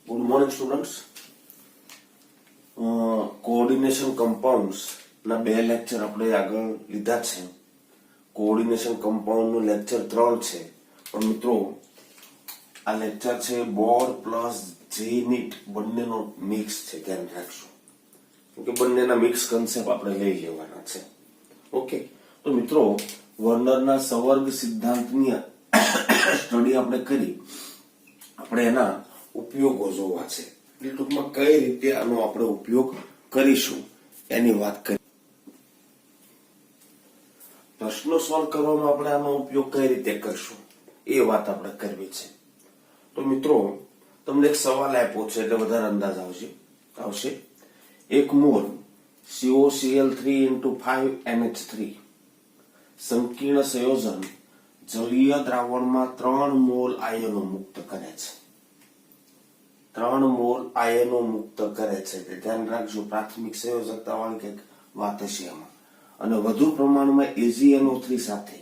Good morning students. Coordination compounds ના બે lecture આપણે આગળ લીધા છે. કોઓર્ડિનેશન કમ્પાઉન્ડ નું લેક્ચર 3 છે. પણ મિત્રો આ લેક્ચર છે બોર પ્લસ જેનિટ બંનેનો મિક્સ છે, ધ્યાન રાખજો, કે બંનેના મિક્સ કન્સેપ્ટ આપણે લઈ લેવાના છે. ઓકે, તો મિત્રો વર્નરના સંવર્ગ સિદ્ધાંતની સ્ટડી આપણે કરી, આપણે એના ઉપયોગો જોવા છે. ટૂંકમાં કઈ રીતે આનો આપણે ઉપયોગ કરીશું એની વાત કરી. પ્રશ્નો સોલ્વ કરવામાં આપણે આનો ઉપયોગ કઈ રીતે કરશું એ વાત આપણે કરવી છે. તો મિત્રો તમને એક સવાલ આપ્યો છે એટલે વધારે અંદાજ આવશે. 1 મોલ COCl3 × 5NH3 સંકીર્ણ સંયોજન જલીય દ્રાવણમાં 3 મોલ આયનો મુક્ત કરે છે. 3 મોલ આયનો મુક્ત કરે છે. ધ્યાન રાખજો, પ્રાથમિક સંયોજકતા વાળી કઈક વાત હશે એમાં. અને વધુ પ્રમાણમાં AgNO3 સાથે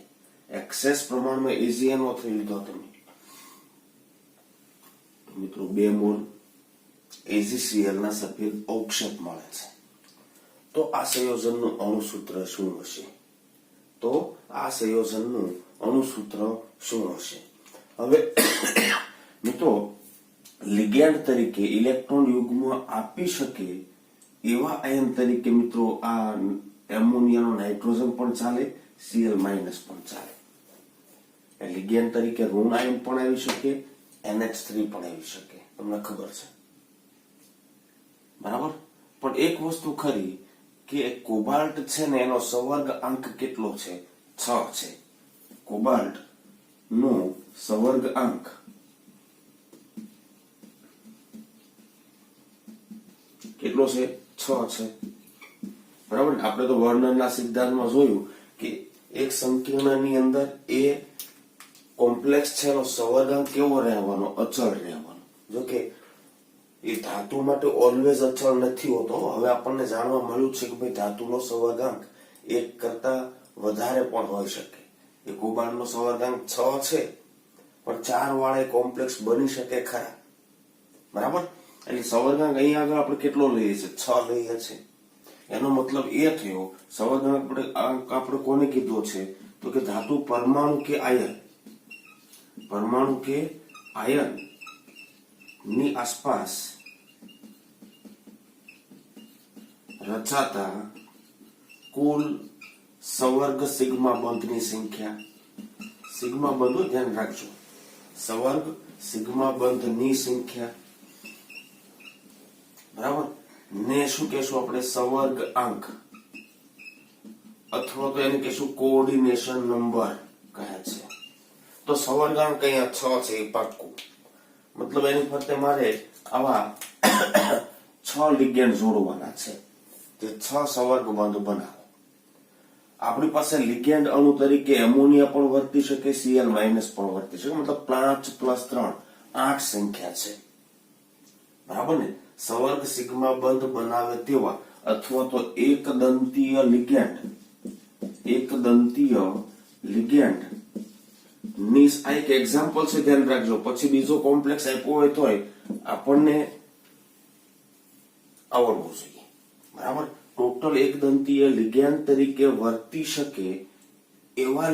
એક્સેસ પ્રમાણમાં AgNO3 લીધો તમે મિત્રો 2 મોલ AgCl ના સફેદ અવક્ષેપ મળે છે. તો આ સંયોજનનું અણુસૂત્ર શું હશે? હવે મિત્રો લિગેન્ડ તરીકે ઇલેક્ટ્રોન યુગ્મ આપી શકે એવા આયન તરીકે મિત્રો આ એમોનિયાનો નાઇટ્રોજન પણ ચાલે, Cl- પણ ચાલે. લિગેન્ડ તરીકે ઋણ આયન પણ આવી શકે, NH3 પણ આવી શકે, તમને ખબર છે બરાબર. પણ એક વસ્તુ ખરી કે કોબાલ્ટ છે ને એનો સંવર્ગ અંક કેટલો છે? 6 છે. કોબાલ્ટ નો સંવર્ગ અંક કેટલો છે? 6 છે. બરાબર. આપણે તો વર્નરના સિદ્ધાંતમાં જોયું કે એક સંકીર્ણની અંદર એ કોમ્પ્લેક્સ છે એનો સંવર્ગાંક કેવો રહેવાનો? અચળ રહેવાનો. જો કે એ ધાતુ માટે ઓલવેઝ અચળ નથી હોતો. હવે આપણને જાણવા મળ્યું છે કે ભાઈ ધાતુનો સંવર્ગાંક 1 કરતા વધારે પણ હોઈ શકે. એ કોબાલ્ટનો સંવર્ગાંક 6 છે, પણ 4 વાળા કોમ્પ્લેક્સ બની શકે ખરા. બરાબર. એટલે સંવર્ગાંક અહીંયા આગળ આપણે કેટલો લઈએ છીએ? 6 લઈએ છીએ. એનો મતલબ એ થયો સંવર્ગાંક આપણે કોને કીધો છે? તો કે ધાતુ પરમાણુ કે આયન ની આસપાસ રચાતા કુલ સંવર્ગ સિગ્મા બંધની સંખ્યા. સિગ્મા બંધો ધ્યાન રાખજો. સંવર્ગ સિગ્મા બંધની સંખ્યા, બરાબર. ને શું કહેશું આપણે? સંવર્ગ અંક, અથવા તો એને કહેશું કોઓર્ડિનેશન નંબર કહે છે. તો સંવર્ગાંક અહીંયા 6 છે, એ પાક્કું. મતલબ એની ફરતે મારે આવા 6 લિગેન્ડ જોડવાના છે, જે 6 સંવર્ગ બંધ બનાવે. આપણી પાસે લિગેન્ડ અણુ તરીકે એમોનિયા પણ વર્તી શકે, Cl- પણ વર્તી શકે. મતલબ 5 + 3 8 સંખ્યા છે, બરાબર ને. સંવર્ગ સિગ્મા બંધ બનાવે તેવા અથવા તો એકદંતીય લિગેન્ડ ની આ એક એક્ઝામ્પલ છે, ધ્યાન રાખજો. પછી બીજો કોમ્પ્લેક્સ આપ્યો હોય તોય આપણને આવડવું જોઈએ, બરાબર. ટોટલ એકદંતીય લિગેન્ડ તરીકે વર્તી શકે એવા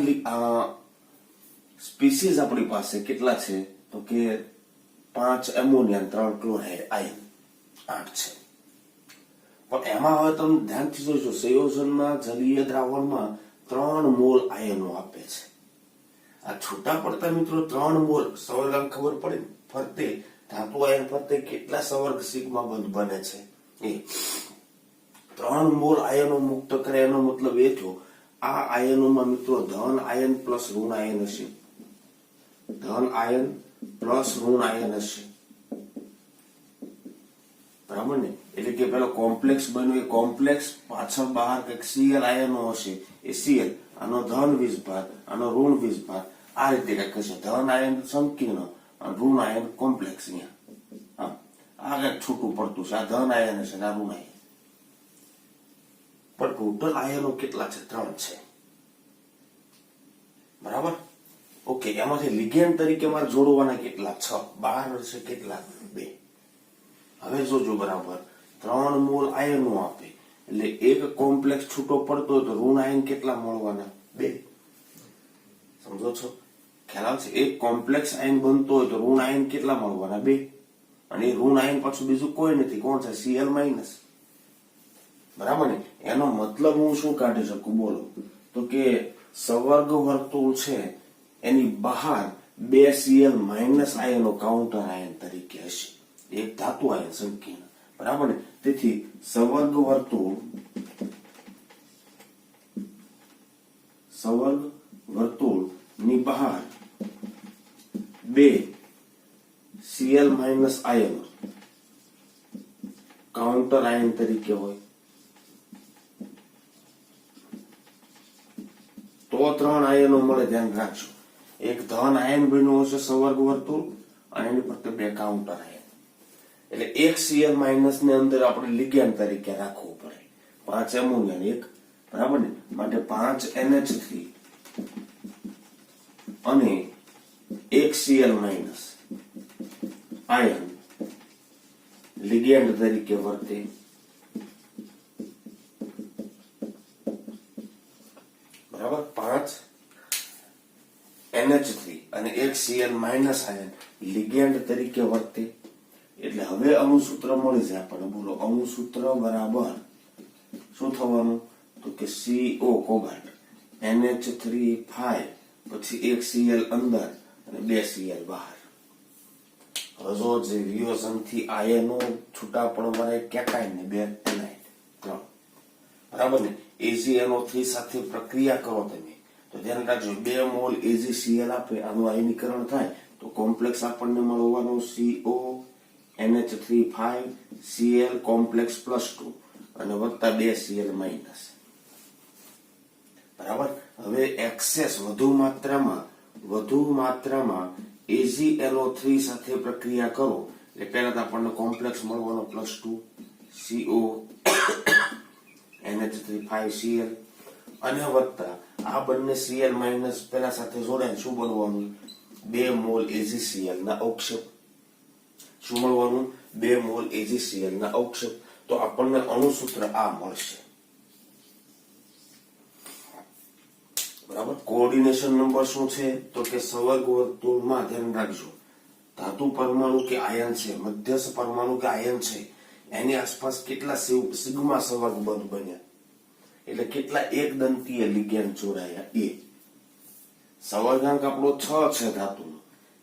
સ્પીસીઝ આપણી પાસે કેટલા છે? તો કે 5 એમોનિયા, 3 ક્લોરાઇડ આયન, 8 છે. પણ એમાં હવે તમે ધ્યાનથી જોજો, સંયોજનમાં જલીય દ્રાવણમાં 3 મોલ આયનો આપે છે. આ છૂટા પડતા મિત્રો 3 મોલ સંવર્ગાંક ખબર પડે ને, ફરતે ધાતુ આયન ફરતે કેટલા સંવર્ગ સિગ્મા બંધ બને છે. એ 3 મોલ આયનો મુક્ત કરે એનો મતલબ એ થયો આ આયનોમાં મિત્રો ધન આયન પ્લસ ઋણ આયન હશે. બરાબર ને. એટલે કે પેલો કોમ્પ્લેક્સ બન્યો, એ કોમ્પ્લેક્સ પાછળ બહાર કઈક Cl આયનો હશે, એ Cl આનો ધન વીજભાર, આનો ઋણ વીજભાર, આ રીતે કઈક હશે. ધન આયન સંકીર્ણ, ઋણ આયન કોમ્પ્લેક્સ. અહીંયા આ કઈક છૂટું પડતું છે. આ ધન આયન હશે, આ ઋણ આયન. પણ ટોટલ આયનો કેટલા છે? 3 છે, બરાબર. ઓકે, એમાંથી લિગેન્ડ તરીકે મારે જોડવાના કેટલા? 6. બહાર હશે કેટલા? 2. હવે જોજો બરાબર 3 મોલ આયનો આપે એટલે એક કોમ્પ્લેક્સ છૂટો પડતો હોય તો ઋણ આયન કેટલા મળવાના? 2. સમજો છો? ખ્યાલ આવે છે? એક કોમ્પ્લેક્સ આયન બનતો હોય તો ઋણ આયન કેટલા મળવાના? 2. અને એ ઋણ આયન પાછું બીજું કોઈ નથી. કોણ છે? Cl minus. બરાબર ને? એનો મતલબ હું શું કાઢી શકું બોલો? તો કે સવર્ગ વર્તુળ છે એની બહાર 2 Cl માઇનસ આયનો કાઉન્ટર આયન તરીકે હશે. એક ધાતુ આયન સંકીર્ણ. બરાબર ને? તેથી સવર્ગ વર્તુળ ની બહાર 2 Cl માઇનસ આયનો કાઉન્ટર આયન તરીકે હોય તો 3 આયનો મળે. ધ્યાન રાખજો, એક ધન આયન બન્યું હશે સવર્ગ વર્તુળ અને એની ફરતે 2 કાઉન્ટર આયન. એટલે એક Cl માઇનસ ને અંદર આપણે લિગેન્ડ તરીકે રાખવું પડે. 5 એમોનિયા 1. બરાબર ને? માટે 5 NH3 અને 1 Cl માઇનસ આયન લિગેન્ડ તરીકે વર્તે. બરાબર? 5 NH3 અને 1 Cl માઇનસ આયન લિગેન્ડ તરીકે વર્તે. એટલે હવે અણુસૂત્ર મળી જાય આપણને. બોલો, અણુસૂત્ર બરાબર શું થવાનું? તો કે CO કોબાલ્ટ NH3 5 પછી 1 Cl અંદર અને 2 Cl બહાર. હવે જો જે વિયોજન થી આયનો છૂટા પડવાના કેટાઇન ને 2 એનાઇન 3. બરાબર ને? AgNO3 સાથે પ્રક્રિયા કરો તમે તો ધ્યાન રાખજો 2 મોલ AgCl આપે, આનું આયનીકરણ થાય તો કોમ્પ્લેક્સ આપણને મળવાનો CO NH3 5 Cl કોમ્પ્લેક્સ +2 અને વત્તા 2 Cl માઇનસ. બરાબર? હવે એક્સેસ વધુ માત્રામાં AgNO3 સાથે પ્રક્રિયા કરો એટલે પહેલા તો આપણને કોમ્પ્લેક્સ મળવાનો +2 CO NH3 5 Cl અને વત્તા આ બંને Cl માઇનસ પેલા સાથે જોડાય શું બનવાનું? 2 મોલ AgCl ના અવક્ષેપ. શું મળવાનું? 2 મોલ AgCl ના અવક્ષેપ. તો આપણને અણુસૂત્ર આ મળશે. બરાબર? કોઓર્ડિનેશન નંબર શું છે? તો કે સવર્ગ વર્તુળમાં ધ્યાન રાખજો ધાતુ પરમાણુ કે આયન છે, મધ્યસ્થ પરમાણુ કે આયન છે, એની આસપાસ કેટલા સિગ્મા સવર્ગ બંધ બન્યા એટલે કેટલા એક દંતીય લિગેન્ડ જોડાયા. એ સવર્ગાંક આપણો 6 છે ધાતુનો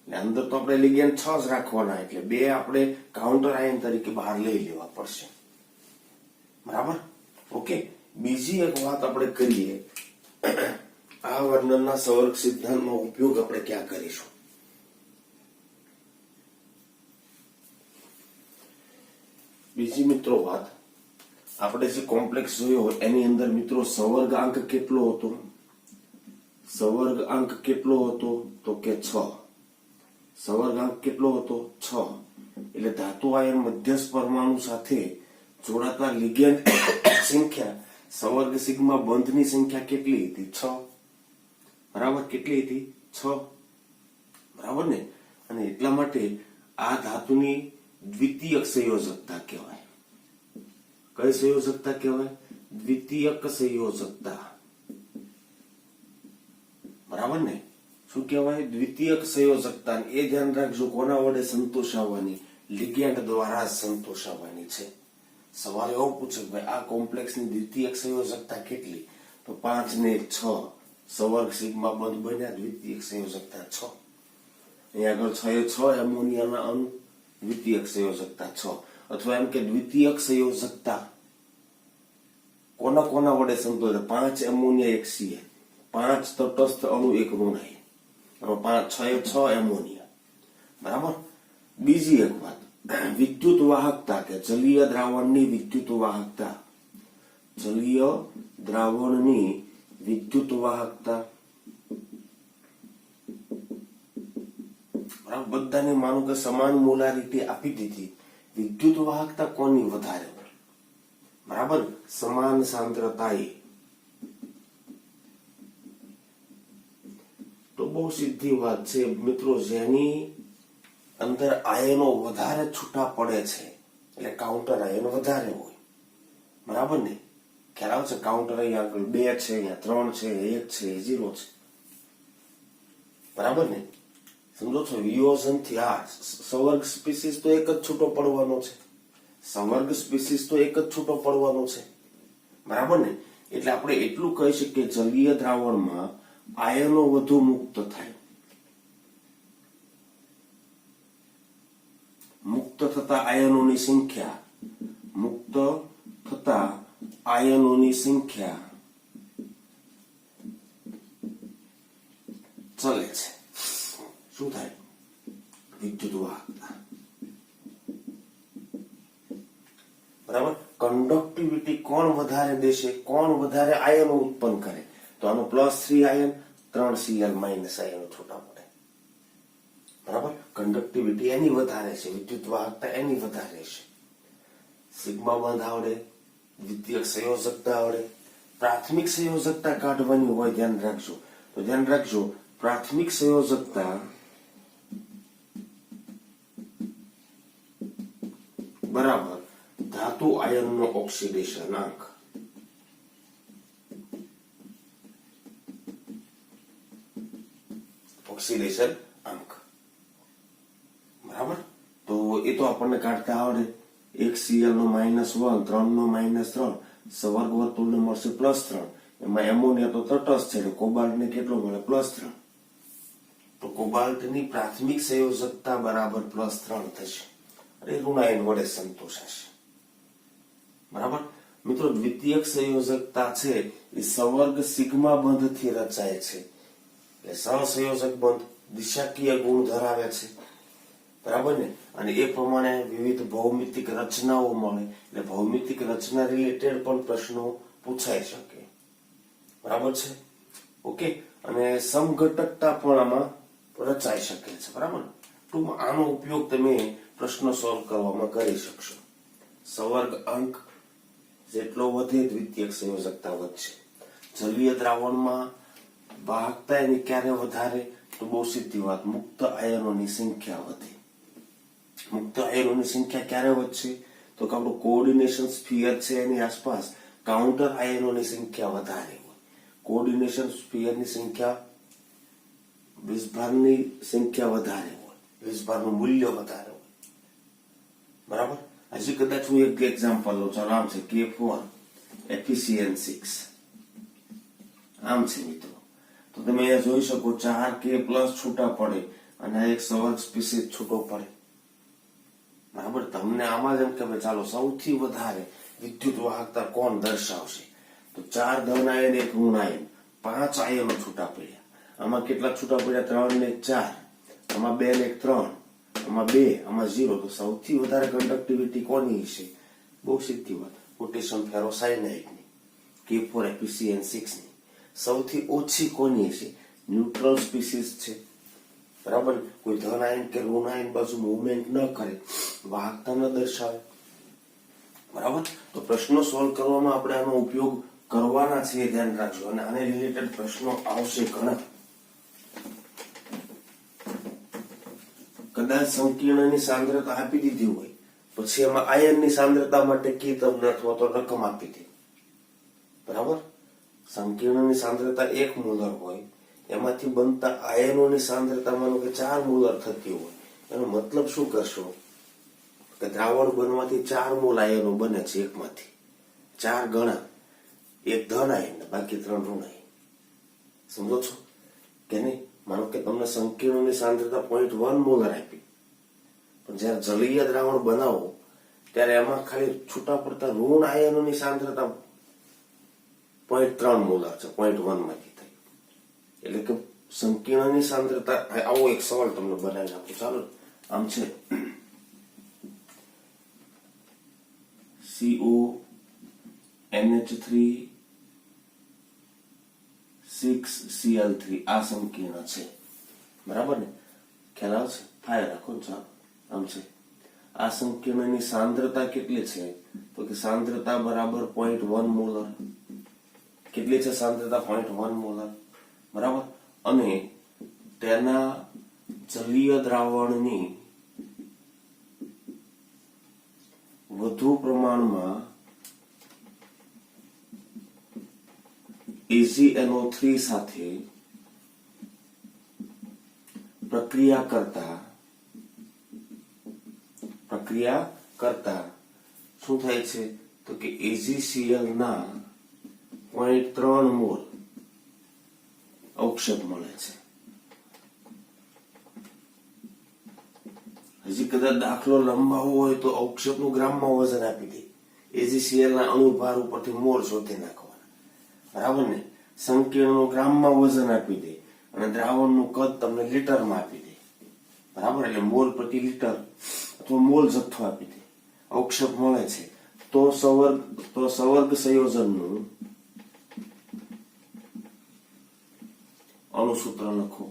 એટલે અંદર તો આપણે લિગેન્ડ 6 જ રાખવાના એટલે 2 આપણે કાઉન્ટર આયન તરીકે બહાર લઈ લેવા પડશે. બરાબર? ઓકે. બીજી એક વાત આપણે કરીએ. આ વર્ણનના સવર્ગ સિદ્ધાંતનો ઉપયોગ આપણે ક્યાં કરીશું? બીજી મિત્રો વાત આપણે જે કોમ્પ્લેક્સ જોયો એની અંદર મિત્રો સવર્ગાંક કેટલો હતો? સવર્ગાંક કેટલો હતો? તો કે 6. સવર્ગાંક કેટલો હતો? 6. એટલે ધાતુ આયન મધ્યસ્થ પરમાણુ સાથે જોડાતા લિગેન્ડ સંખ્યા સવર્ગ સિગ્મા બંધની સંખ્યા કેટલી હતી? 6. બરાબર? કેટલી હતી? 6. બરાબર ને? અને એટલા માટે આ ધાતુની દ્વિતીયક સંયોજકતા કહેવાય. કઈ સંયોજકતા કહેવાય? દ્વિતીયક સંયોજકતા. બરાબર ને? શું કહેવાય? દ્વિતીયક સંયોજકતા. એ ધ્યાન રાખજો કોના વડે સંતોષાવવાની? લિગેન્ડ દ્વારા સંતોષાવવાની છે. સવાલ એવો પૂછે ભાઈ આ કોમ્પ્લેક્સની દ્વિતીયક સંયોજકતા કેટલી? તો 5 ને 6 સવર્ગ સિગ્મા બંધ બન્યા. દ્વિતીયક સંયોજકતા 6. અહીંયા આગળ 6 એમોનિયાના અણુ, દ્વિતીયક સંયોજકતા 6. અથવા એમ કે દ્વિતીયક સંયોજકતા કોના વડે સંતોષે? 5 એમોનિયા 1 Cl, 5 તટસ્થ અણુ 1 ઋણ આયન. 6 એમોનિયા. બરાબર? બીજી એક વાત, વિદ્યુત વાહકતા કે જલીય દ્રાવણની વિદ્યુત વાહકતા. જલીય દ્રાવણની વિદ્યુત વાહકતા. બધાને માનું કે સમાન મોલારિટી આપી દીધી. વિદ્યુત વાહકતા કોની વધારે? બરાબર? સમાન સાંદ્રતાએ. તો બહુ સીધી વાત છે મિત્રો, જેની અંદર આયનો વધારે છૂટા પડે છે એટલે કાઉન્ટર આયન વધારે હોય, બરાબર ને? ખ્યાલ આવે છે? કાઉન્ટર અહીંયા આગળ 2 છે, અહીંયા 3 છે, 1 છે, 0 છે, બરાબર ને? સમજો છો? વિયોજન થી આ સવર્ગ સ્પીસીસ તો એક જ છૂટો પડવાનો છે, સંવર્ગ સ્પીસીસ તો એક જ છૂટો પડવાનો છે, બરાબર ને? એટલે આપણે એટલું કહી શકીએ જલીય દ્રાવણમાં આયનો વધુ મુક્ત થાય, મુક્ત થતા આયનોની સંખ્યા, મુક્ત થતા આયનોની સંખ્યા ચલે છે. શું થાય? વિદ્યુત વાહકતા, બરાબર? કંડક્ટિવિટી કોણ વધારે દેશે, કોણ વધારે આયનો ઉત્પન્ન કરે? તો આનો +3 આયન, 3 Cl માઇનસ આયનો છૂટા પડે, બરાબર? કંડક્ટિવિટી એની વધારે છે, વિદ્યુત વાહકતા એની વધારે છે. સિગ્મા બંધ આવડે, દ્વિતીયક સંયોજકતા આવડે. પ્રાથમિક સંયોજકતા કાઢવાની હોય, ધ્યાન રાખજો. તો ધ્યાન રાખજો, પ્રાથમિક સંયોજકતા બરાબર ધાતુ આયનનો ઓક્સિડેશનાંક. ઓક્સિડેશન અંક, બરાબર? તો એ તો આપણને કાઢતા આવડે. 1 Cl નો -1, 3 નો -3, સવર્ગ વર્તુળને મળશે +3. એમાં એમોનિયા તો તટસ્થ છે, એટલે કોબાલ્ટ ને કેટલો મળે? +3. તો કોબાલ્ટની પ્રાથમિક સંયોજકતા બરાબર +3 થશે, અને ઋણાયન વડે સંતોષાશે, બરાબર? મિત્રો, દ્વિતીયક સંયોજકતા છે એ સવર્ગ સિગ્મા બંધથી રચાય છે, એટલે સહસંયોજક બંધ દિશાકીય ગુણ ધરાવે છે, બરાબર ને? અને એ પ્રમાણે વિવિધ ભૌમિતિક રચનાઓ મળે, એટલે ભૌમિતિક રચના રિલેટેડ પણ પ્રશ્નો પૂછાઈ શકે, બરાબર છે? ઓકે. અને સમઘટકતા પણ આમાં રચાઈ શકે છે, બરાબર? ટૂંકમાં આનો ઉપયોગ તમે પ્રશ્નો સોલ્વ કરવામાં કરી શકશો. સવર્ગ અંક જેટલો વધે દ્વિતીયક સંયોજકતા વધશે. જલીય દ્રાવણમાં વાહકતા એની ક્યારે વધારે? તો બહુ સીધી વાત, મુક્ત આયનોની સંખ્યા વધે. મુક્ત આયનોની સંખ્યા ક્યારે વધશે? તો કે આપણું કોઓર્ડિનેશન સ્ફિયર છે એની આસપાસ કાઉન્ટર આયનોની સંખ્યા વધારે હોય. કોઓર્ડિનેશન સ્ફિયરની સંખ્યા, વીજભારની સંખ્યા વધારે હોય, વીજભારનું મૂલ્ય વધારે હોય, બરાબર? હજી કદાચ હું એક એક્ઝામ્પલ લઉં. ચાલો, આમ છે K4 Fe6, આમ છે મિત્રો. તો તમે અહીંયા જોઈ શકો 4K+ છૂટા પડે અને એક સવર્ગ સ્પીસીસ છૂટો પડે, બરાબર? તમને આમાં જ એમ કે ચાલો સૌથી વધારે વિદ્યુત વાહકતા કોણ દર્શાવશે? તો 4 ધન આયન, 1 ઋણ આયન, 5 આયનો છૂટા પડ્યા. આમાં કેટલા છૂટા પડ્યા? 3 ને 4, આમાં 2 ને 3, આમાં 2, આમાં 0. તો સૌથી વધારે કંડક્ટિવિટી કોની હશે? બહુ સીધી વાત, પોટેશિયમ ફેરોસાયનાઇડની, K4 FeCN6 ની. સૌથી ઓછી કોની હશે? ન્યુટ્રલ સ્પીસીસ છે, બરાબર? કોઈ ધન આયન કે ઋણ આયન બાજુ મૂવમેન્ટ ન કરે, વાહકતા ન દર્શાવે, બરાબર? તો પ્રશ્નો સોલ્વ કરવામાં આપણે આનો ઉપયોગ કરવાના છે, ધ્યાન રાખજો. અને આને રિલેટેડ પ્રશ્નો આવશે ઘણા. કદાચ સંકીર્ણની સાંદ્રતા આપી દીધી હોય, પછી એમાં આયનની સાંદ્રતા માટે કી તમને અથવા તો રકમ આપી દે, બરાબર? સંકીર્ણની સાંદ્રતા 1 મોલર હોય, એમાંથી બનતા આયનોની સાંદ્રતા માનો કે 4 મોલર થતી હોય, એનો મતલબ શું કરશો? કે દ્રાવણ બનવાથી 4 મોલ આયનો બને છે એકમાંથી, 4 ગણા, 1 ધન આયન બાકી 3 ઋણ આયન. સમજો છો કે નહીં? માનો કે તમને સંકીર્ણની સાંદ્રતા 0.1 મોલર આપી, પણ જયારે જલીય દ્રાવણ બનાવો ત્યારે એમાં ખાલી છૂટા પડતા ઋણ આયનોની સાંદ્રતા 0.3 મોલર છે, 0.1 માંથી થઈ. એટલે કે સંકીર્ણની સાંદ્રતા, આવો એક સવાલ તમને બનાવી નાખું. ચાલો, આમ છે CONH3 6Cl3, આ સંકીર્ણ છે, બરાબર ને? ખ્યાલ આવશે? ફાયર રાખો. ચાલો, આમ છે. આ સંકીર્ણની સાંદ્રતા કેટલી છે? તો કે સાંદ્રતા બરાબર 0.1 મોલર. કેટલી છે સાંદ્રતા? 0.1 મોલર, બરાબર? અને તેના જલીય દ્રાવણની વધુ પ્રમાણમાં AgNO3 સાથે પ્રક્રિયા કરતા શું થાય છે તો કે AgCl ના 0.3 મોલ અવક્ષેપ મળે છે. હજી કદાચ દાખલો લંબાવો હોય તો અવક્ષેપનું ગ્રામમાં વજન આપી દે, AgCl ના અણુભાર ઉપરથી મોલ શોધી નાખવાના, બરાબર ને. સંકીર્ણનું ગ્રામમાં વજન આપી દે અને દ્રાવણનું કદ તમને લીટરમાં આપી દે, બરાબર. એટલે મોલ પ્રતિ લીટર અથવા મોલ જથ્થો આપી દે, અવક્ષેપ મળે છે તો સંવર્ગ સંયોજનનું અણુસૂત્ર લખો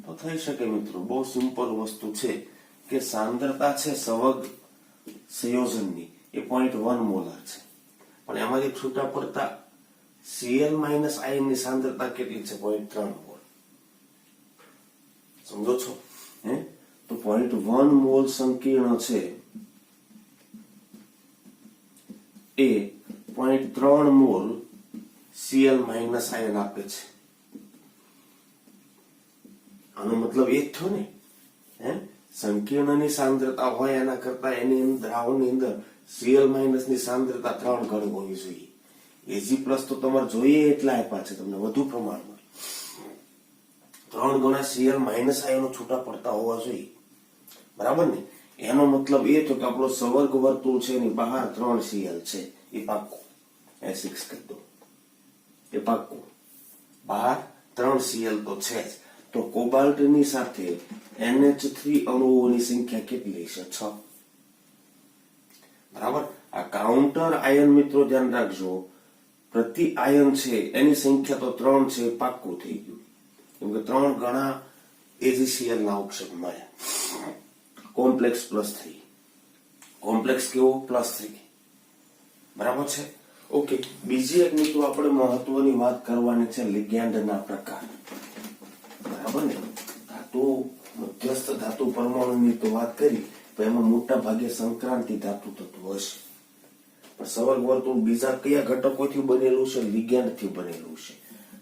તો થઈ શકે મિત્રો. બહુ સિમ્પલ વસ્તુ છે કે સાંદ્રતા છે સંવર્ગ સંયોજનની એ 0.1 મોલાર છે, પણ એમાંથી છૂટા પડતા Cl - ની સાંદ્રતા કેટલી છે? 0.3 મોલ. સમજો છો? તો 0.1 મોલ સંકીર્ણ છે એ 0.3 મોલ Cl - આપે છે. આનો મતલબ એ જ થયો ને. સંકીર્ણની સાંદ્રતા હોય એના કરતા એની દ્રાવણની અંદર Cl - ની સાંદ્રતા 3 ગણી હોવી જોઈએ. Ag+ તો તમારે જોઈએ એટલા આપ્યા છે તમને વધુ પ્રમાણમાં, 3 ગણા Cl - આયનો છૂટા પડતા હોવા જોઈએ, બરાબર ને. એનો મતલબ એ થયો કે આપણો સંવર્ગ વર્તુળ છે એની બહાર 3 Cl છે, એ પાક્કું. S6 કહી દો, એ પાક્કું. બહાર 3 Cl તો છે જ. તો કોબાલ્ટની સાથે NH3 અણુઓની સંખ્યા કેટલી છે? 6, બરાબર. આ કાઉન્ટર આયન મિત્રો ધ્યાન રાખજો, પ્રતિ આયન છે એની સંખ્યા તો 3 છે, પાક્કું થઈ ગયું, કેમ કે 3 ગણા AgCl ના અવક્ષેપ મળ્યા. કોમ્પ્લેક્સ +3, કોમ્પ્લેક્સ કેવો? +3, બરાબર છે. ઓકે. બીજી એક મિત્રો આપણે મહત્વની વાત કરવાની છે લિગેન્ડના પ્રકાર, બરાબર ને. ધાતુ મધ્યસ્થ ધાતુ પરમાણુની તો વાત કરી, તો એમાં મોટા ભાગે સંક્રાંતિ ધાતુ તત્વ હશે, પણ સંવર્ગ વર્તુળ બીજા કયા ઘટકોથી બનેલું છે? લિગેન્ડથી બનેલું છે.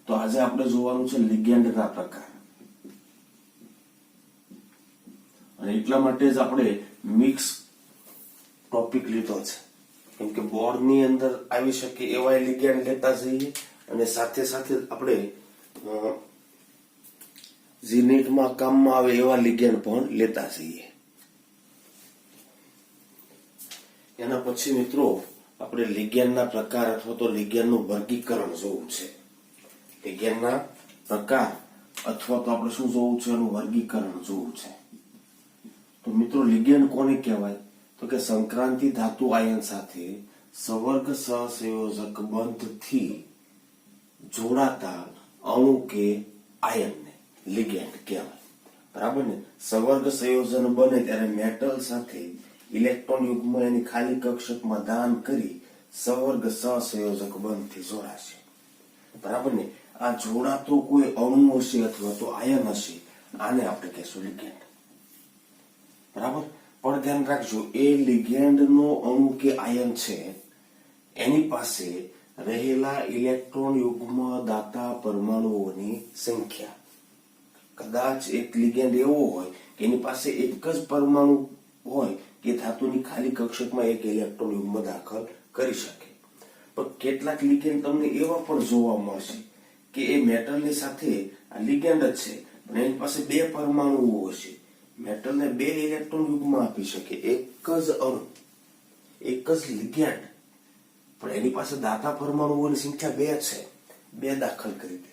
તો આજે આપણે જોવાનું છે લિગેન્ડના પ્રકાર, અને એટલા માટે જ આપણે મિક્સ ટોપિક લીધો છે, કેમ કે બોર્ડની અંદર આવી શકે એવા લિગેન્ડ લેતા જઈએ અને સાથે સાથે આપણે જીનીટમાં કામમાં આવે એવા લિગેન્ડ પણ લેતા જઈએ. એના પછી મિત્રો આપણે લિગેન્ડના પ્રકાર અથવા તો લિગેન્ડનું વર્ગીકરણ જોવું છે. લિગેન્ડના પ્રકાર અથવા તો આપણે શું જોવું છે? એનું વર્ગીકરણ જોવું છે. તો મિત્રો લિગેન્ડ કોને કહેવાય? તો કે સંક્રાંતિ ધાતુ આયન સાથે સંવર્ગ સહસંયોજક બંધથી જોડાતા અણુ કે આયનને લિગેન્ડ કહેવાય, બરાબર ને. સંવર્ગ સંયોજન બને ત્યારે મેટલ સાથે ઇલેક્ટ્રોન યુગ્મ એની ખાલી કક્ષકમાં દાન કરી સંવર્ગ સહસંયોજક બંધથી જોડાશે, બરાબર ને. આ જોડાતો કોઈ અણુ હશે અથવા તો આયન હશે, આને આપણે કહેશું લિગેન્ડ, બરાબર. પણ ધ્યાન રાખજો, એ લિગેન્ડનો અણુ કે આયન છે એની પાસે રહેલા ઇલેક્ટ્રોન યુગ્મ દાતા પરમાણુઓની સંખ્યા, કદાચ એક લિગેન્ડ એવો હોય કે એની પાસે એક જ પરમાણુ હોય કે ધાતુની ખાલી કક્ષકમાં એક ઇલેક્ટ્રોન યુગ્મ દાખલ કરી શકે. પણ કેટલાક લિગેન્ડ તમને એવા પણ જોવા મળશે કે એ મેટલની સાથે આ લિગેન્ડ જ છે, પણ એની પાસે 2 પરમાણુઓ હશે. મેટલને 2 ઇલેક્ટ્રોન યુગ્મ આપી શકે, એક જ અણુ, એક જ લિગેન્ડ, પણ એની પાસે દાતા પરમાણુઓની સંખ્યા 2 છે, 2 દાખલ કરી દે,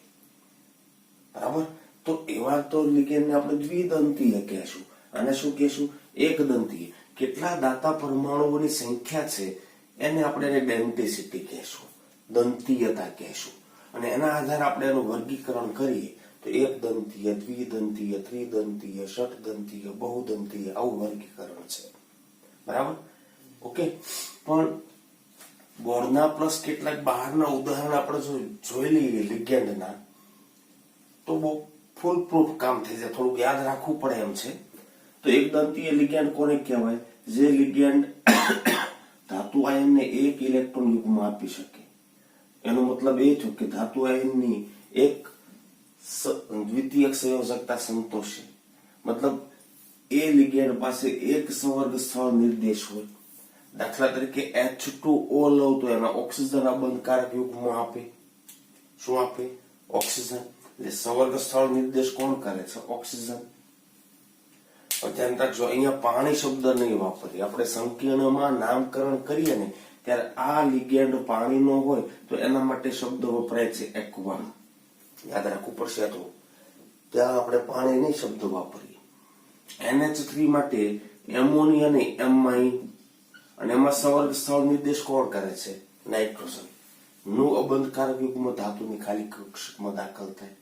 બરાબર. તો એવા તો લિગેન્ડને આપણે દ્વિદંતીય કહેશું. આને શું કહેશું? એકદંતીય. કેટલા દાતા પરમાણુઓની સંખ્યા છે એને આપણે ડેન્સિટી કહેશું, દંતીયતા કહેશું, અને એના આધારે આપણે એનું વર્ગીકરણ કરીએ તો એકદંતીય, દ્વિદંતીય, ત્રિદંતીય, ષટદંતીય, બહુદંતીય, આવું વર્ગીકરણ છે, બરાબર. ઓકે. પણ બોર્ડના પ્લસ કેટલાક બહારના ઉદાહરણ આપણે જોઈ લઈએ લિગેન્ડના, તો બહુ ફૂલ પ્રૂફ કામ થઈ જાય. થોડુંક યાદ રાખવું પડે એમ છે. તો એક દંતીય લિગેન્ડ કોને કહેવાય? જે લિગેન્ડ ધાતુ આયનને એક ઇલેક્ટ્રોન યુગ્મ આપી શકે. એનો મતલબ એ થયો કે ધાતુ આયનની એક દ્વિતીયક સંયોજકતા સંતોષે. મતલબ એ લિગેન્ડ પાસે એક સંવર્ગ સ્થળ નિર્દેશ હોય. દાખલા તરીકે H2O લઉં તો એમાં ઓક્સિજન અબંધકારક યુગ્મ આપે. શું આપે? ઓક્સિજન. એટલે સંવર્ગ સ્થળ નિર્દેશ કોણ કરે છે? ઓક્સિજન. ધ્યાન રાખજો, અહીંયા પાણી શબ્દ નહીં વાપરીએ. આપણે સંકીર્ણમાં નામકરણ કરીએ ને ત્યારે આ લિગેન્ડ પાણીનો હોય તો એના માટે શબ્દ વપરાય છે એક્વા. યાદ રાખવું પડશે. તો ત્યાં આપણે પાણી નહીં શબ્દ વાપરીએ. NH3 માટે એમોનિયા ને એમાઇન, અને એમાં સંવર્ગ સ્થળ નિર્દેશ કોણ કરે છે? નાઇટ્રોજન. નું અબંધકારક યુગ્મ ધાતુની ખાલી કક્ષકમાં દાખલ થાય.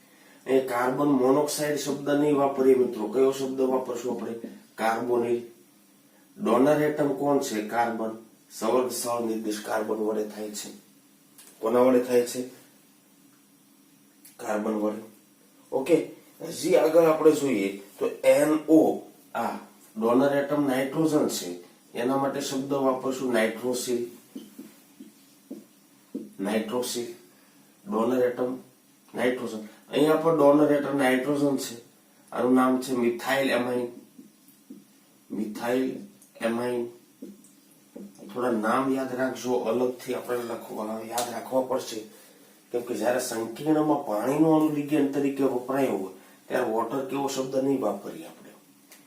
એ કાર્બન મોનોક્સાઇડ શબ્દ નહીં વાપરીએ મિત્રો. કયો શબ્દ વાપરશું આપણે? કાર્બોનિલ. ડોનર એટમ કોણ છે? કાર્બન. સંવર્ગ સ્થળ નિર્દેશ કાર્બન વડે થાય છે. કોના વડે થાય છે? કાર્બન વડે. ઓકે, હજી આગળ આપણે જોઈએ તો NO, આ ડોનર એટમ નાઇટ્રોજન છે, એના માટે શબ્દ વાપરશું nitrosyl. Nitrosyl. Donor atom nitrogen. અહીંયા પણ ડોનર એટમ નાઇટ્રોજન છે. આનું નામ છે મિથાઇલ એમાઇન. Methyl amine. થોડા નામ યાદ રાખજો, અલગથી આપણે યાદ રાખવા પડશે. કેમ કે જયારે સંકીર્ણમાં પાણીનો લિગેન્ડ તરીકે વપરાયો હોય ત્યારે વોટર કેવો શબ્દ નહીં વાપરીએ આપણે.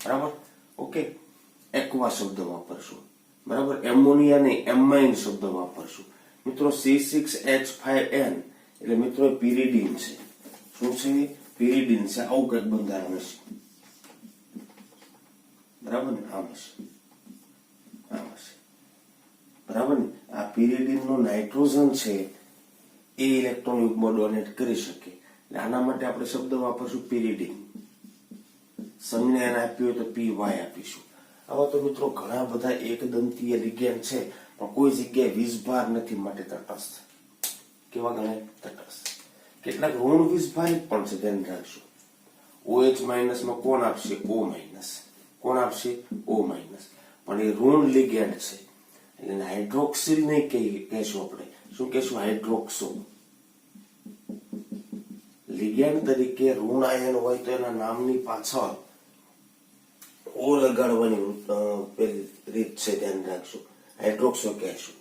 બરાબર? ઓકે, એક્વા શબ્દ વાપરશું. બરાબર? એમોનિયા ને એમાઇન શબ્દ વાપરશું. મિત્રો C6H5N એટલે મિત્રો પિરિડીન છે. શું છે? પિરિડીન છે. આવું કંઈક બંધારણ હશે. બરાબર ને? આમ હશે. આમ હશે. બરાબર ને? આ પિરિડીન નો નાઇટ્રોજન છે એ ઇલેક્ટ્રોન યુગ્મ ડોનેટ કરી શકે. એટલે આના માટે આપણે શબ્દ વાપરશું પિરિડીન. સંજ્ઞા એને આપી હોય તો PY આપીશું. આવા તો મિત્રો ઘણા બધા એકદંતીય લિગેન્ડ છે, પણ કોઈ જગ્યાએ વીજભાર નથી, માટે તટસ્થ. કેવા ગણાય? તટસ્થ. કેટલાક ઋણ વીજભારિત પણ છે, ધ્યાન રાખજો. OH માઇનસ માં કોણ આપશે? O minus. કોણ આપશે? O minus. પણ એ ઋણ લિગેન્ડ છે એટલે હાઇડ્રોક્સિલ નહીં કહેશું આપણે. શું કહેશું? હાઇડ્રોક્સો. લિગેન્ડ તરીકે ઋણ આયન હોય તો એના નામની પાછળ ઓ લગાડવાની પેલી રીત છે, ધ્યાન રાખજો. હાઇડ્રોક્સો કહેશું.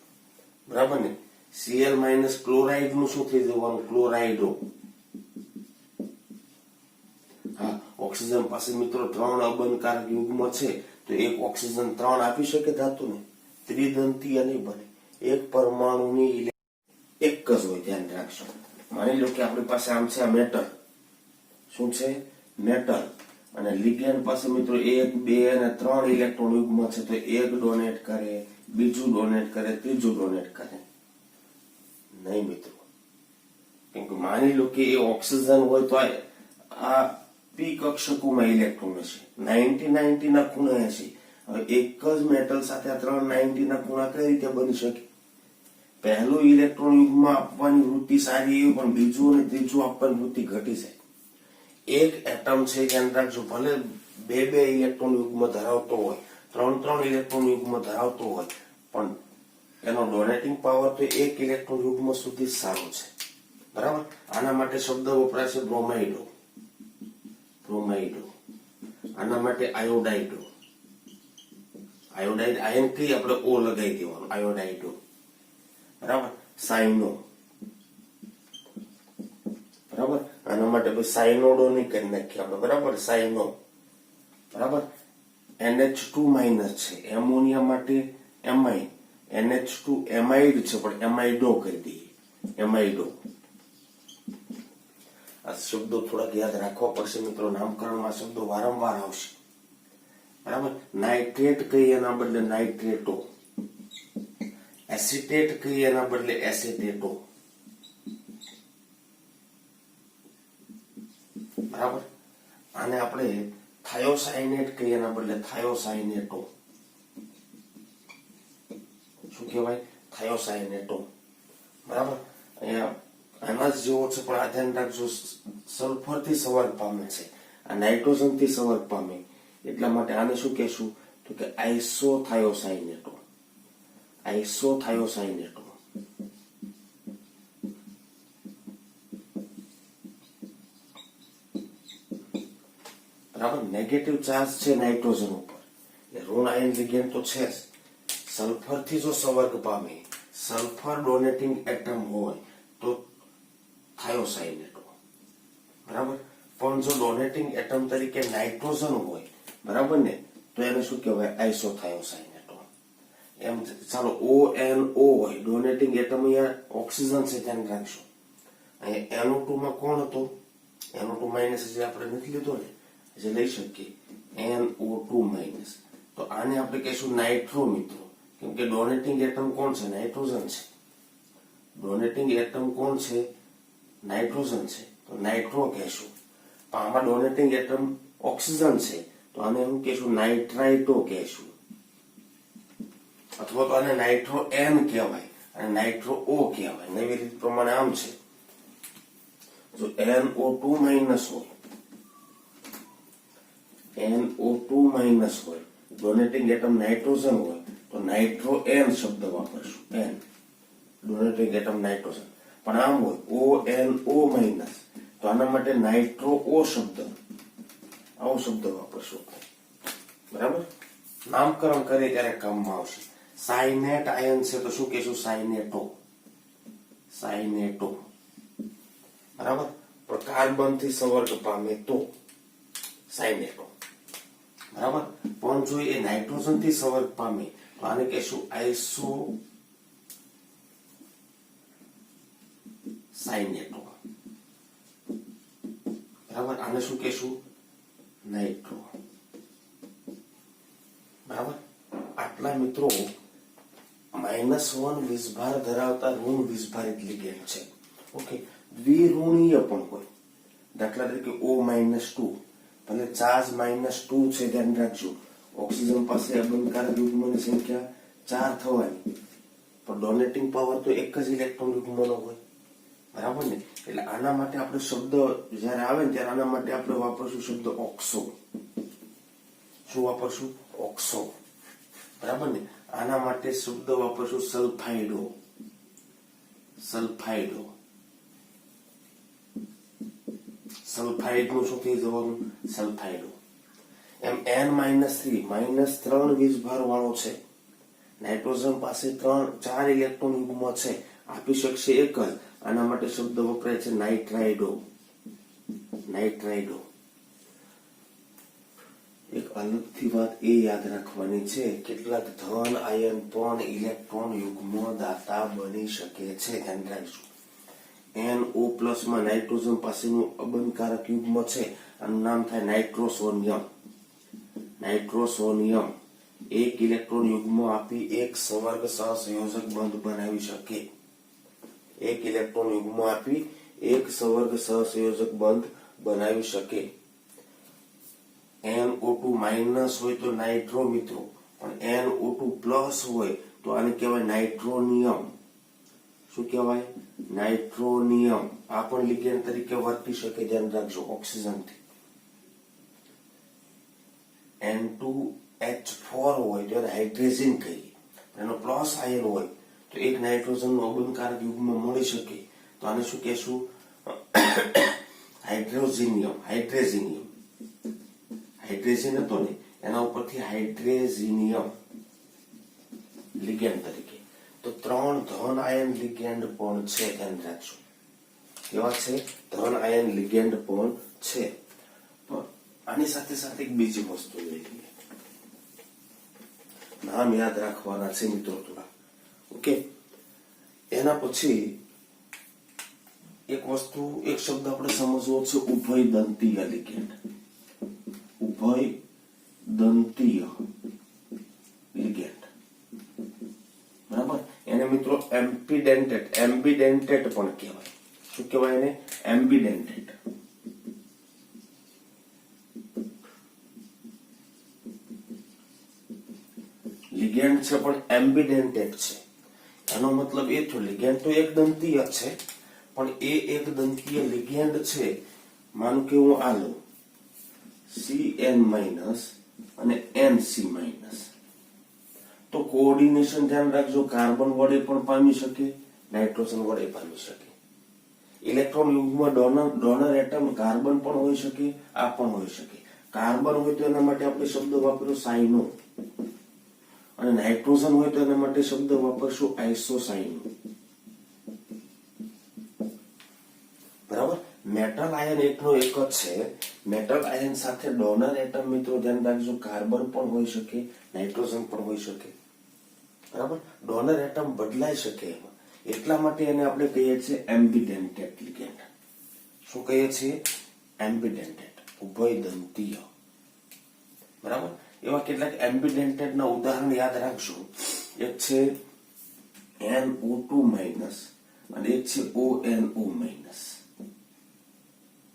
બરાબર ને? Cl માઇનસ ક્લોરાઇડ નું શું થઈ જવાનું? ક્લોરાઇડો. હા, ઓક્સિજન પાસે મિત્રો 3 અબંધકારક યુગ્મ છે તો એક ઓક્સિજન 3 આપી શકે ધાતુને? ત્રિદંતીય નહીં બને. એક પરમાણુની એક જ હોય, ધ્યાન રાખજો. માની લો કે આપણી પાસે આમ છે આ મેટલ. શું છે? મેટલ. અને લિગેન્ડ પાસે મિત્રો 1, 2 અને 3 ઇલેક્ટ્રોન યુગ્મ છે તો એક ડોનેટ કરે, બીજું ડોનેટ કરે, ત્રીજું ડોનેટ કરે નહીં મિત્રો. કેમ કે માની લો કે એ ઓક્સિજન હોય તો આ પી કક્ષકોમાં ઇલેક્ટ્રોન હશે. 90 ના ખૂણે હશે. હવે એક જ મેટલ સાથે આ 3 90 ના ખૂણા કઈ રીતે બની શકે? પહેલું ઇલેક્ટ્રોન યુગ્મ આપવાની વૃત્તિ સારી એવી, પણ બીજું અને ત્રીજું આપવાની વૃત્તિ ઘટી જાય. એક એટમ છે, ધ્યાન રાખજો, ભલે 2 ઇલેક્ટ્રોન યુગ્મ ધરાવતો હોય, 3 ઇલેક્ટ્રોન યુગ્મ ધરાવતો હોય, પણ એનો ડોનેટિંગ પાવર તો 1 ઇલેક્ટ્રોન યુગ્મ સુધી સારો છે. બરાબર? આના માટે શબ્દ વપરાશે બ્રોમાઇડો. બ્રોમાઇડો. આના માટે આયોડાઇડો. આયોડાઇડ આયન થી આપણે O લગાવી દેવાનું. આયોડાઇડો. બરાબર? સાઇનો. બરાબર? આના માટે સાઇનોડો નહીં કરી નાખીએ આપણે. બરાબર? સાઇનો. બરાબર? NH2 માઇનસ છે. એમોનિયા માટે એમાઇન. NH2 એમાઇડ છે, પણ એમાઇડો કરી દઈએ. એમાઇડો. આ શબ્દો થોડાક યાદ રાખવા પડશે મિત્રો. નામકરણમાં શબ્દો વારંવાર આવશે. બરાબર? નાઇટ્રેટ કહીએ એના બદલે નાઇટ્રેટો. એસિટેટ કહીએ એના બદલે એસિટેટો. બરાબર? આને આપણે થાયોસાઇનેટ કહીએ એના બદલે થાયોસાઇનેટો. શું કહેવાય? થાયોસાઇનેટો. બરાબર? અહીંયા આના જ જેવો છે, પણ આ ધ્યાન રાખજો, સલ્ફર થી સંવર્ગ પામે છે, આ નાઇટ્રોજન થી સંવર્ગ પામે. એટલા માટે આને શું કહેશું તો કે આઇસોથાયોસાઇનેટો. આઇસોથાયોસાઇનેટો. બરાબર. નેગેટિવ ચાર્જ છે નાઇટ્રોજન ઉપર, ઋણ આયન લિગેન્ડ તો છે જ. સલ્ફર થી જો સંવર્ગ પામે, સલ્ફર ડોનેટિંગ એટમ હોય તો થાયોસાઇનેટો. બરાબર. પણ જો ડોનેટિંગ એટમ તરીકે નાઇટ્રોજન હોય, બરાબર ને, તો એને શું કહેવાય? આઇસોથાયોસાઇનેટો. એમ ચાલો ONO હોય, ડોનેટિંગ એટમ અહીંયા ઓક્સિજન છે, ધ્યાન રાખજો. અહીંયા NO2 માં કોણ હતો? NO2 માઇનસ જે આપણે નથી લીધો ને, જે લઈ શકીએ NO2 માઇનસ. તો આને આપણે કહીશું નાઇટ્રો મિત્રો, કેમ કે ડોનેટિંગ એટમ કોણ છે? નાઇટ્રોજન છે. ડોનેટિંગ એટમ કોણ છે? નાઇટ્રોજન છે, તો નાઇટ્રો કહેશું. પણ આમાં ડોનેટિંગ એટમ ઓક્સિજન છે, તો આને હું કહેશું નાઇટ્રાઇટો કહેશું, અથવા તો આને નાઇટ્રો N કહેવાય અને નાઇટ્રો O કહેવાય. નવી રીત પ્રમાણે આમ છે, જો NO2 માઇનસ હોય, NO2 માઇનસ હોય, ડોનેટિંગ એટમ નાઇટ્રોજન હોય, તો નાઇટ્રો N શબ્દ વાપરશું. N donating atom nitrogen. પણ આમ હોય ONO માઇનસ, તો આના માટે નાઇટ્રો O શબ્દ, આવો શબ્દ વાપરશું. બરાબર. નામકરણ કરીએ ત્યારે કામમાં આવશે. સાઇનેટ આયન છે તો શું કહેશું? સાઇનેટો. સાઇનેટો. બરાબર. પણ કાર્બન થી સંવર્ગ પામે તો સાઇનેટો. બરાબર. પણ જો એ નાઇટ્રોજન થી સંવર્ગ પામે તો આને કહેશું આઇસો સાઇનેટો. બરાબર. આને શું કહેશું? નાઇટ્રો. બરાબર. આટલા મિત્રો -1 વિષભાર ધરાવતા ઋણ વિષભારિત લિગેન્ડ છે. ઓકે. દ્વિઋણીય પણ હોય, દાખલા તરીકે O-2, ભલે ચાર્જ -2 છે, ધ્યાન રાખજો. ઓક્સિજન પાસે અબંધકારક યુગ્મની સંખ્યા 4 થવાની, પણ ડોનેટિંગ પાવર તો એક જ ઇલેક્ટ્રોન યુગ્મનો હોય. બરાબર ને. એટલે આના માટે આપણે શબ્દ જયારે આવે ને ત્યારે આના માટે આપણે વાપરશું શબ્દ ઓક્સો. શું વાપરશું? ઓક્સો. બરાબર ને. આના માટે શબ્દ વાપરશું સલ્ફાઇડો. સલ્ફાઇડો. સલ્ફાઇડ નું શું થઈ જવાનું? સલ્ફાઇડો. એમ N-3 વિષભાર વાળો છે, નાઇટ્રોજન પાસે 4 ઇલેક્ટ્રોન યુગ્મ છે, આપી શકશે એક જ. આના માટે શબ્દ વપરાય છે નાઇટ્રાઇડો. નાઇટ્રાઇડો. એક અલગથી વાત એ યાદ રાખવાની છે, કેટલાક ધન આયન પણ ઇલેક્ટ્રોન યુગ્મ દાતા બની શકે છે, ધ્યાન રાખજો. NO+ માં નાઇટ્રોજન પાસેનું અબંધકારક યુગ્મ છે, આનું નામ થાય નાઇટ્રોસોનિયમ. નાઇટ્રોસોનિયમ એક ઇલેક્ટ્રોન યુગ્મ આપી એક સંવર્ગ સહસંયોજક બંધ બનાવી શકે. એક ઇલેક્ટ્રોન યુગ્મ આપી એક સંવર્ગ સહસંયોજક બંધ બનાવી શકે. NO2 માઇનસ હોય તો નાઇટ્રો મિત્રો, પણ NO2+ હોય તો આને કહેવાય નાઇટ્રોનિયમ. શું કહેવાય? નાઇટ્રોનિયમ. આ પણ લિગેન્ડ તરીકે વર્તી શકે, ધ્યાન રાખજો. ઓક્સિજન થી N2H4 હોય તો હાઇડ્રેઝિન કહીએ, એનો પ્લસ આયન હોય તો એક નાઇટ્રોજન નું અબંધકારક યુગ્મ મળી શકે, તો આને શું કહેશું? હાઇડ્રોઝિનિયમ. હાઇડ્રેઝિનિયમ. હાઇડ્રેઝિન હતો ને, એના ઉપરથી હાઇડ્રેઝિનિયમ લિગેન્ડ તરીકે. તો 3 ધન આયન લિગેન્ડ પણ છે, ધ્યાન રાખજો. કેવા છે? ધન આયન લિગેન્ડ પણ છે. પણ આની સાથે સાથે એક બીજી વસ્તુ લઈ લઈએ, નામ યાદ રાખવાના છે મિત્રો થોડા. ઓકે. એના પછી એક વસ્તુ, એક શબ્દ આપણે સમજવો છે, ઉભયદંતીય લિગેન્ડ. ઉભયદંતીય લિગેન્ડ. બરાબર. એને મિત્રો એમ્બિડેન્ટેટ પણ કહેવાય. શું કહેવાય એને? એમ્બિડેન્ટેટ. લિગેન્ડ છે પણ એમ્બિડેન્ટેટ છે. એનો મતલબ એ થયો, લિગેન્ડ તો એક દંતીય છે, પણ એ એક દંતીય લિગેન્ડ છે. માનું કે હું આ લઉં CN- અને NC માઇનસ. તો કોઓર્ડિનેશન ધ્યાન રાખજો, કાર્બન વડે પણ પામી શકે, નાઇટ્રોજન વડે પામી શકે. ઇલેક્ટ્રોન યુગ્મ ડોનર એટમ કાર્બન પણ હોઈ શકે, આ પણ હોઈ શકે. કાર્બન હોય તો એના માટે આપણે શબ્દ વાપર્યો સાઇનો, અને નાઇટ્રોજન હોય તો એના માટે શબ્દ વાપરશું આઇસોસાઇનો. બરાબર. મેટલ આયન એકનો એક જ છે. મેટલ આયન સાથે ડોનર એટમ મિત્રો ધ્યાન રાખજો, કાર્બન પણ હોઈ શકે, નાઇટ્રોજન પણ હોઈ શકે. બરાબર. ડોનર એટમ બદલાઈ શકે એમાં, એટલા માટે એને આપણે કહીએ છીએ એમ્બિડેન્ટેડ લિગેન્ડ. શું કહીએ છીએ? એમ્બિડેન્ટેડ, ઉભયદંતીય. બરાબર. એવા કેટલાક એમ્બિડેન્ટેડ ના ઉદાહરણ યાદ રાખજો. એક છે NO2 માઇનસ અને એક છે ONO માઇનસ.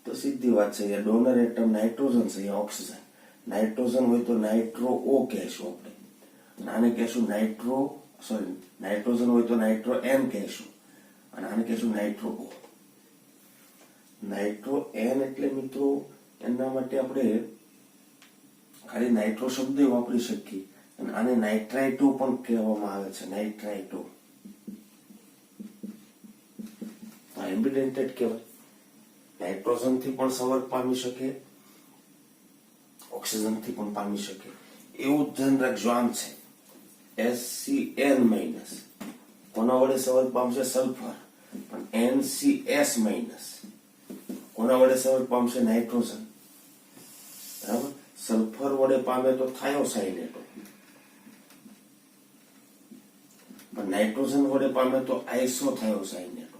તો સીધી વાત છે, અહીંયા ડોનર એટમ નાઇટ્રોજન છે, અહીંયા ઓક્સિજન. નાઇટ્રોજન હોય તો નાઇટ્રો O કહેશું આપણે, અને આને કહેશું નાઇટ્રોજન હોય તો નાઇટ્રો N કહેશું, અને આને કહેશું નાઇટ્રો O. નાઇટ્રો N એટલે મિત્રો એના માટે આપણે ખાલી નાઇટ્રો શબ્દ વાપરી શકીએ, અને આને નાઇટ્રાઇટો પણ કહેવામાં આવે છે, નાઇટ્રાઇટો. તો એમ્બિડેન્ટેડ કહેવાય. નાઇટ્રોજન થી પણ સંવર્ગ પામી શકે, ઓક્સિજન થી પણ પામી શકે. એવું ધ્યાન રાખજો. આમ છે SCN માઇનસ, કોના વડે સંવર્ગ પામશે? સલ્ફર. પણ NCS માઇનસ કોના વડે સંવર્ગ પામશે? નાઇટ્રોજન. બરાબર. સલ્ફર વડે પામે તો થાયોસાઇનેટો, પણ નાઇટ્રોજન વડે પામે તો આઇસોથાયોસાઇનેટો.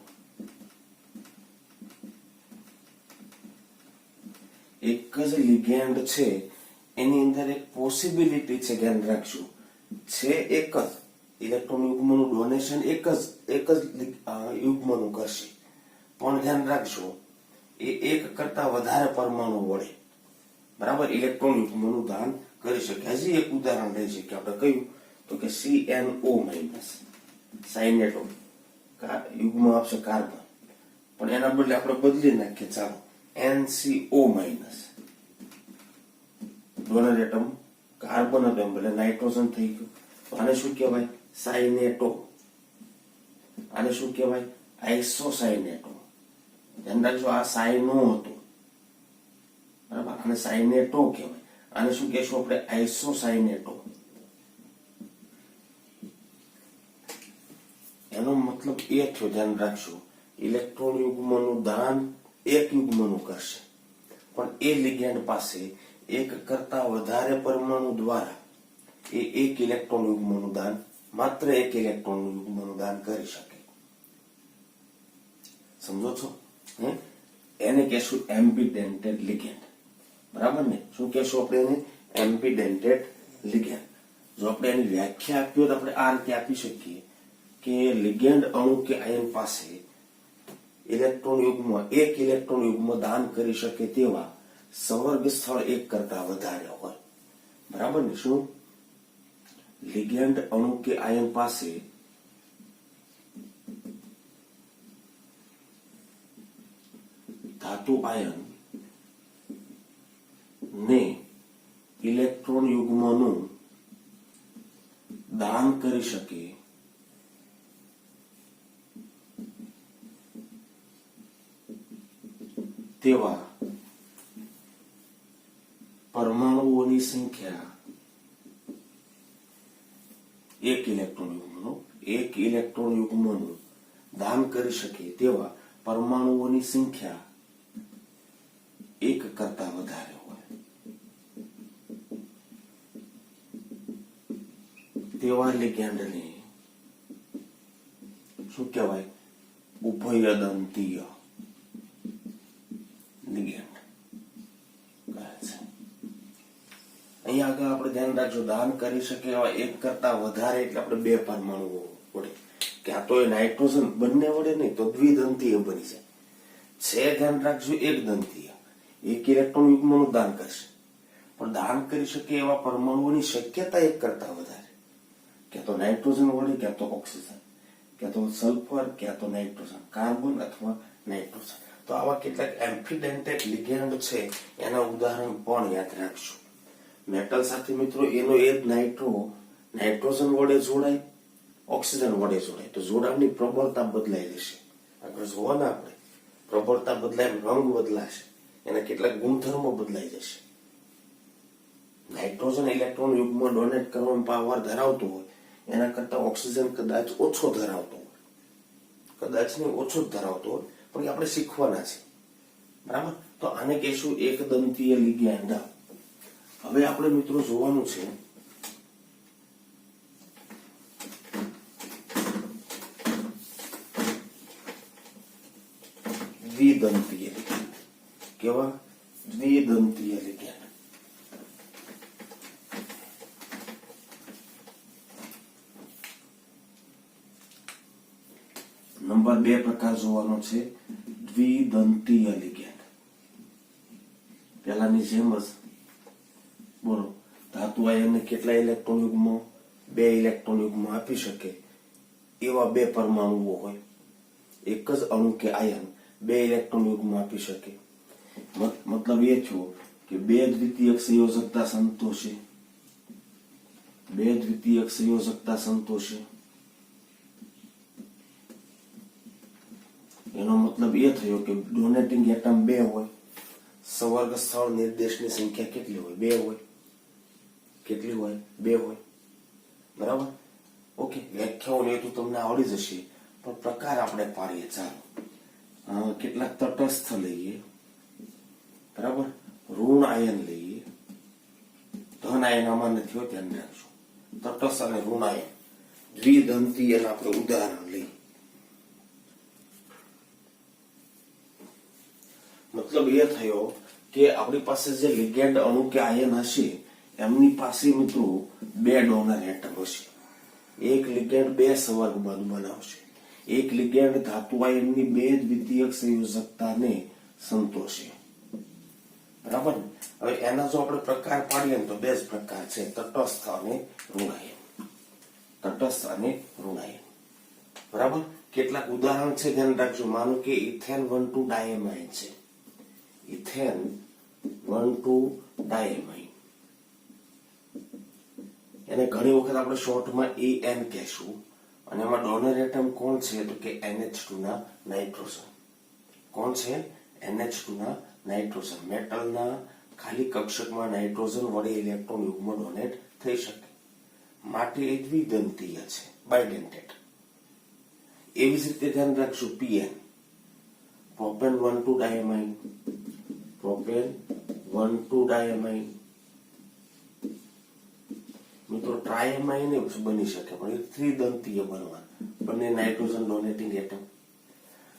એક જ લિગેન્ડ છે, એની અંદર એક પોસિબિલિટી છે, ધ્યાન રાખજો. છે એક જ ઇલેક્ટ્રોન યુગ્મનું ડોનેશન એક જ યુગ્મનું કરશે, પણ ધ્યાન રાખજો એ એક કરતા વધારે પરમાણુ વડે, બરાબર, ઇલેક્ટ્રોન યુગ્મનું દાન કરી શકે. હજી એક ઉદાહરણ લઈ શકીએ આપણે. કયું? તો કે CNO માઇનસ, સાઇનેટો યુગ્મ આપશે કાર્બન, પણ એના બદલે આપણે બદલી નાખીએ. ચાલો, NCO minus, donor atom carbon હતો, એમ બદલે નાઇટ્રોજન થઈ ગયું. તો આને શું કહેવાય? સાઇનેટો. આને શું કહેવાય? આઇસોસાઇનેટો. ધ્યાન રાખજો, આ સાઇનો હતો, બરાબર, આને સાઇનેટો કહેવાય. આને શું કહેશું આપણે? આઇસોસાઇનેટો. એનો મતલબ એ થયો, ધ્યાન રાખજો, ઇલેક્ટ્રોન યુગ્મનું દાન એક યુગ્મનું કરશે, પણ એ લિગેન્ડ પાસે એક કરતા વધારે પરમાણુ દ્વારા એ એક ઇલેક્ટ્રોન યુગ્મનું દાન, માત્ર એક ઇલેક્ટ્રોન યુગ્મનું દાન કરી શકે. સમજો છો? એને કહેશું એમ્બિડેન્ટેડ લિગેન્ડ. બરાબર ને? શું કહેશું આપણે એને? એમ્બિડેન્ટેડ લિગેન્ડ. જો આપણે એની વ્યાખ્યા આપી હોય તો આપણે આ રીતે આપી શકીએ કે લિગેન્ડ અણુ કે આયન પાસે ઇલેક્ટ્રોન યુગ્મ, એક ઇલેક્ટ્રોન યુગ્મ દાન કરી શકે તેવા સંવર્ગ સ્થળ એક કરતા વધારે હોય. બરાબર ને? શું? લિગેન્ડ અણુ કે આયન પાસે ધાતુ આયન ને ઇલેક્ટ્રોન યુગ્મનું દાન કરી શકે તેવા પરમાણુઓની સંખ્યા એક ઇલેક્ટ્રોન યુગ્મનું દાન કરી શકે તેવા પરમાણુઓની સંખ્યા એક કરતા વધારે હોય તેવા લિગેન્ડને શું કહેવાય? ઉભયદંતીય લિગેન્ડ કહે છે. અહીંયા આગળ આપણે ધ્યાન રાખજો, દાન કરી શકે એવા એક કરતા વધારે એટલે આપણે બે પરમાણુઓ વડે, કે આ તો એ નાઇટ્રોજન બંને વડે નહીં તો દ્વિદંતીય બની જાય છે. ધ્યાન રાખજો, એક દંતીય, એક ઇલેક્ટ્રોન યુગ્મનું દાન કરશે, પણ દાન કરી શકે એવા પરમાણુઓની શક્યતા એક કરતા વધારે, ક્યાં તો નાઇટ્રોજન વડે, ક્યાં તો ઓક્સિજન, ક્યાં તો સલ્ફર, ક્યાં તો નાઇટ્રોજન, કાર્બન અથવા નાઇટ્રોજન. તો આવા કેટલાક એમ્ફિડેન્ટેડ લિગેન્ડ છે, એના ઉદાહરણ પણ યાદ રાખજો. મેટલ સાથે મિત્રો એનો એક નાઇટ્રોજન વડે જોડાય, ઓક્સિજન વડે જોડાય તો જોડાણની પ્રબળતા બદલાઈ જશે. આગળ જોવાના આપણે પ્રબળતા બદલાય, રંગ બદલાશે, એના કેટલાક ગુણધર્મો બદલાઈ જશે. નાઇટ્રોજન ઇલેક્ટ્રોન યુગ્મ ડોનેટ કરવાનો પાવર ધરાવતો હોય એના કરતા ઓક્સિજન કદાચ ઓછો ધરાવતો હોય, કદાચ નહીં ઓછો જ ધરાવતો હોય, પણ એ આપણે શીખવાના છે. બરાબર, તો આને કહેશું એકદંતીય લિગેન્ડ. હવે આપણે મિત્રો જોવાનું છે દ્વિદંતીય લિગેન્ડ. કેવા? દ્વિદંતીય લિગેન્ડ. નંબર 2 પ્રકાર જોવાનો છે દ્વિદંતીય લિગેન્ડ. પેલાની જેમ જ બોલો, ધાતુ આયનને કેટલા ઇલેક્ટ્રોન યુગ્મો? 2 ઇલેક્ટ્રોન યુગ્મો આપી શકે એવા 2 પરમાણુઓ હોય. એક જ અણુ કે આયન 2 ઇલેક્ટ્રોન યુગ્મો આપી શકે. મતલબ એ થયો કે 2 દ્વિતીયક સંયોજકતા સંતોષે, 2 દ્વિતીયક સંયોજકતા સંતોષે. એનો મતલબ એ થયો કે ડોનેટિંગ એટમ 2 હોય, સંવર્ગ સ્થળ નિર્દેશની સંખ્યા કેટલી હોય? 2 હોય. કેટલી હોય? 2 હોય. બરાબર, ઓકે. વ્યાખ્યાઓ એ તો તમને આવડી જશે, પણ પ્રકાર આપણે પાડીએ. ચાલો, કેટલાક તટસ્થ લઈએ, બરાબર, ઋણ આયન લઈએ, ધન આયન આમાં નથી હોય, ધ્યાન રાખજો. તટસ્થ અને ઋણ આયન દ્વિદંતીય આપણે ઉદાહરણ લઈએ. મતલબ એ થયો કે આપણી પાસે જે લિગેન્ડ અણુ કે આયન હશે એમની પાસે મિત્રો 2 ડોનર એટમ હશે. એક લિગેન્ડ 2 સંવર્ગ બનાવશે. એક લિગેન્ડ ધાતુ આયનની 2 દ્વિતીયક સંયોજકતાને સંતોષે. બરાબર. હવે એના જો આપણે પ્રકાર પાડીએ તો 2 જ પ્રકાર છે, તટસ્થ અને ઋણાયન. તટસ્થ અને ઋણાયન. બરાબર. કેટલાક ઉદાહરણ છે, ધ્યાન રાખજો. માનો કે ઇથેન 1,2 ડાયમાઇન છે. ઇથેન 1,2 ડાયમાઇન, એને ઘણી વખત આપણે શોર્ટમાં EN કહેશું. અને એમાં ડોનર એટમ કોણ છે? તો કે NH2 ના નાઇટ્રોજન. કોણ છે? NH2 ના નાઇટ્રોજન. મેટલના ખાલી કક્ષકમાં નાઇટ્રોજન વડે ઇલેક્ટ્રોન યુગ્મ ડોનેટ થઈ શકે, માટે એ દ્વિદંતીય છે, બાયડેન્ટેડ. એવી જ રીતે ધ્યાન રાખશું PN, પ્રોપેન 1,2 ડાયમાઇન, પ્રોપેન 1,2 ડાયમાઇન. મિત્રો ટ્રાયમાઇન બની શકે, પણ એ ત્રિદંતીય બનવા, બંને નાઇટ્રોજન ડોનેટિંગ એટમ.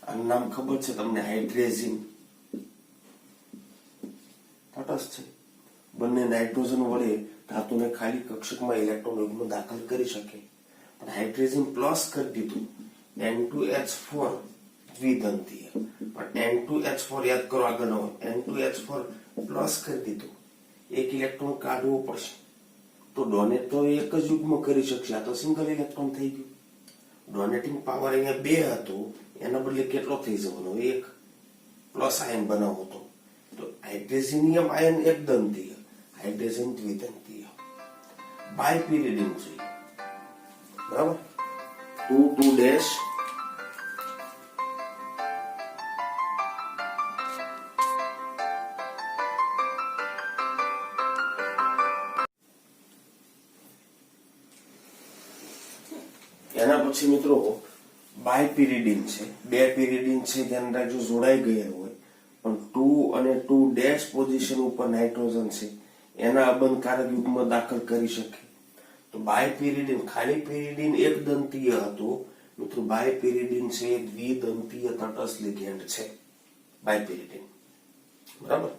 આનું નામ ખબર છે તમને? હાઇડ્રેઝિન. તટસ્થ છે, બંને નાઇટ્રોજન વડે ધાતુને ખાલી કક્ષકમાં ઇલેક્ટ્રોન યુગ્મ દાખલ કરી શકે. પણ હાઇડ્રેઝિન પ્લસ કરી દીધું, N2H4 દ્વિદંતીય. પણ N2H4 યાદ કરો, આગળ હોય N2H4 પ્લસ કરી દીધું, એક ઇલેક્ટ્રોન કાઢવો પડશે. તો ડોનેટ તો એક જ યુગ્મ કરી શકશે, આ તો સિંગલ ઇલેક્ટ્રોન થઈ ગયું. ડોનેટિંગ પાવર અહીંયા 2 હતો, એના બદલે કેટલો થઈ જવાનો? 1. પ્લસ આયન બનાવો તો હાઇડ્રેઝિનિયમ આયન એકદંતીય, હાઇડ્રેઝન દ્વિદંતીય. બાયપિરિડિન જોઈએ, બરાબર. 2,2 એના પછી મિત્રો બાયપિરિડિન છે. 2 પિરિડિન છે, ધ્યાન રાખજો, જોડાઈ ગયા હોય, પણ 2 અને 2' પોઝિશન ઉપર નાઇટ્રોજન છે, એના અબંધકારક યુગ્મ દાખલ કરી શકે. તો બાયપિરિડિન, ખાલી પિરિડિન એકદંતીય હતું, મિત્રો બાયપિરિડિન છે દ્વિદંતીય તટસ્થ લિગેન્ડ છે, બાયપિરિડિન. બરાબર.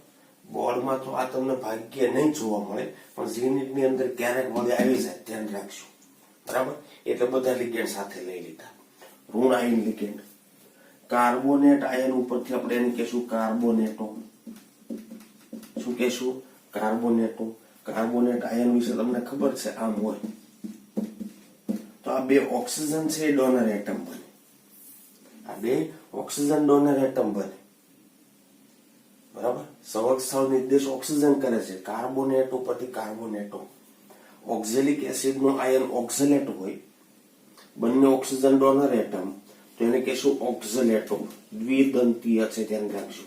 બોર્ડમાં તો આ તમને ભાગ્ય નહીં જોવા મળે, પણ ઝીનિટ ની અંદર ક્યારેક વડે આવી જાય, ધ્યાન રાખજો. બરાબર. એટલે બધા લિગેન્ડ સાથે લઈ લીધા. ઋણ આયન લિગેન્ડ, કાર્બોનેટ આયન ઉપરથી આપણે એને કહેશું કાર્બોનેટો. શું કહેશું? કાર્બોનેટો. કાર્બોનેટ આયન વિશે તમને ખબર છે, આમ હોય તો આ 2 ઓક્સિજન છે એ ડોનર એટમ બને. આ 2 ઓક્સિજન ડોનર એટમ બને. બરાબર. સંવર્ગ સ્થળ નિર્દેશ ઓક્સિજન કરે છે, કાર્બોનેટ ઉપરથી કાર્બોનેટો. ઓક્ઝેલિક એસિડ નો આયન ઓક્ઝલેટ હોય, બંને ઓક્સિજન ડોનર એટમ, તો એને કહેશું ઓક્ઝલેટો. દ્વિદંતીય છે, ધ્યાન રાખજો.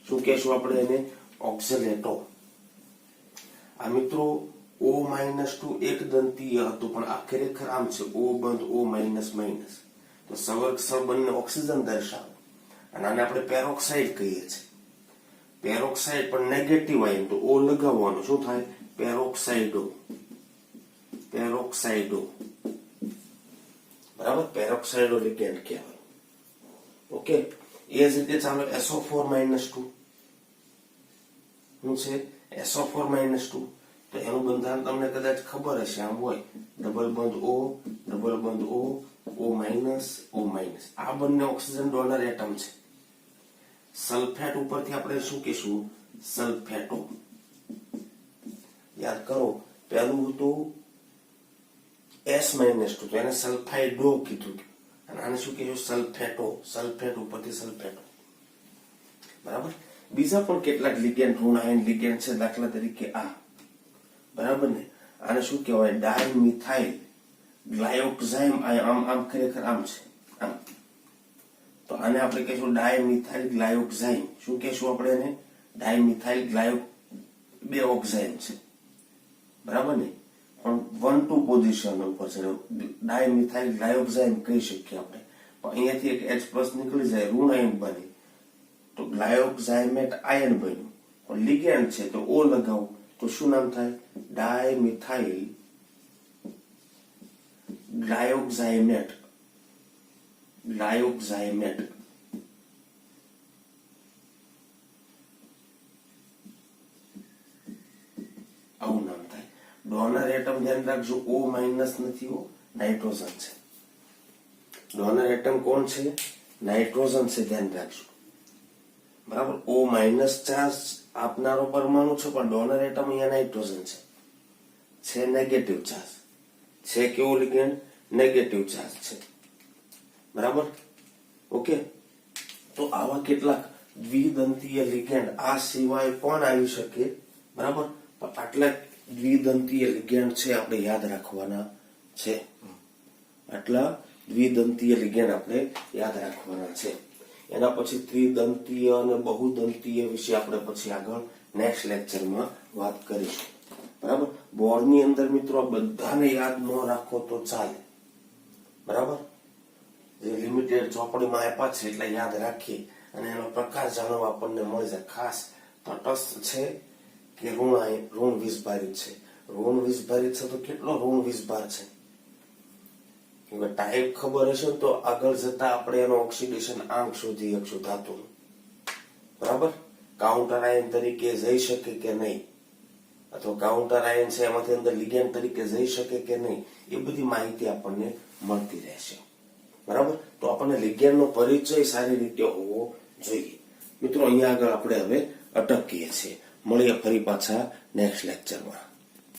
શું કહેશું આપણે એને? ઓક્ઝલેટો. આ મિત્રો O-2 એક દંતીય હતું, પણ આ ખરેખર આમ છે, O બંધ O માઇનસ માઇનસ. તો સંવર્ગ સ્થળ બંને ઓક્સિજન દર્શાવે, અને આને આપણે પેરોક્સાઇડ કહીએ છીએ. પેરોક્સાઇડ પણ નેગેટિવ આયન, તો O લગાવવાનું. શું થાય? પેરોક્સાઇડો. પેરોક્સાઇડો. બરાબર. પેરોક્સાઇડો લિગેન્ડ કહેવાય. ઓકે. એ જ રીતે ચાલો SO4-2 શું છે? SO4-2. તો એનું બંધારણ તમને કદાચ ખબર હશે, આમ હોય, ડબલ બંધ O, ડબલ બંધ O, O minus O minus. આ બંને ઓક્સિજન ડોનર એટમ છે. સલ્ફેટ ઉપરથી આપણે શું કહીશું? સલ્ફેટો. યાદ કરો, પહેલું હતું S-2, તો એને સલ્ફાઇડો કીધું, અને આને શું કહીશું? સલ્ફેટો. સલ્ફેટ ઉપરથી સલ્ફેટો. બરાબર. બીજા પણ કેટલાક લિગેન્ડ, ઋણ આયન લિગેન્ડ છે, દાખલા તરીકે આ. બરાબર ને? આને શું કહેવાય? ડાયમિથાઇલ ગ્લાયોક્સાઇમ. આમ ખરેખર આમ છે, આમ. તો આને આપણે કહીશું ડાયમિથાઇલ ગ્લાયોક્સાઇમ. શું કહેશું આપણે એને? ડાયમિથાઇલ બે ઓક્સાઇમ છે. બરાબર ને? પણ 1-2 પોઝિશન ઉપર છે. ડાયમિથાઇલ ગ્લાયોક્સાઇમ કહી શકીએ આપણે. પણ અહીંયાથી એક H+ નીકળી જાય, ઋણ આયન બને, તો ગ્લાયોક્સાઇમેટ આયન બન્યું. પણ લિગેન્ડ છે, તો O લગાવું, તો શું નામ થાય? ડાયમિથાઇલ ગ્લાયોક્સાઇમેટ. ગ્લાયોક્સાઇમેટ. આવું નામ થાય. ડોનર એટમ ધ્યાન રાખજો, O માઇનસ નથી, O નાઇટ્રોજન છે. ડોનર એટમ કોણ છે? નાઇટ્રોજન છે, ધ્યાન રાખજો. બરાબર. O માઇનસ ચાર્જ આપનારો પરમાણુ છે, પણ ડોનર એટમ અહીંયા નાઇટ્રોજન છે નેગેટિવ ચાર્જ છે. કેવો લિગેન્ડ? નેગેટિવ ચાર્જ છે. બરાબર. ઓકે. તો આવા કેટલાક દ્વિદંતીય લિગેન્ડ આ સિવાય પણ આવી શકે. બરાબર. પણ આટલા દ્વિદંતીય લિગેન્ડ છે, આપણે યાદ રાખવાના છે. આટલા દ્વિદંતીય લિગેન્ડ આપણે યાદ રાખવાના છે. એના પછી ત્રિદંતીય અને બહુદંતીય વિશે આપણે પછી આગળ નેક્સ્ટ લેક્ચરમાં વાત કરીશું. બરાબર. બોર્ડની અંદર મિત્રો આ બધાને યાદ ન રાખો તો ચાલે. બરાબર. જે લિમિટેડ ચોપડીમાં આપ્યા છે એટલે યાદ રાખીએ, અને એનો પ્રકાર જાણવા આપણને મળે છે. ખાસ તટસ્થ છે કે ઋણ વિષભારિત છે. ઋણ વિષભારિત છે તો કેટલો ઋણ વિષભાર છે? ટાઈપ ખબર હશે તો આગળ જતા આપણે એનો ઓક્સિડેશન આંક શોધી શકશું ધાતુનું. બરાબર. કાઉન્ટર આયન તરીકે જઈ શકે કે નહીં, અથવા કાઉન્ટર આયન છે એમાંથી અંદર લિગેન્ડ તરીકે જઈ શકે કે નહીં, એ બધી માહિતી આપણને મળતી રહેશે. બરાબર. તો આપણને લિગેન્ડનો પરિચય સારી રીતે હોવો જોઈએ. મિત્રો અહીંયા આગળ આપણે હવે અટકીએ છીએ. મળીએ ફરી પાછા નેક્સ્ટ લેક્ચરમાં.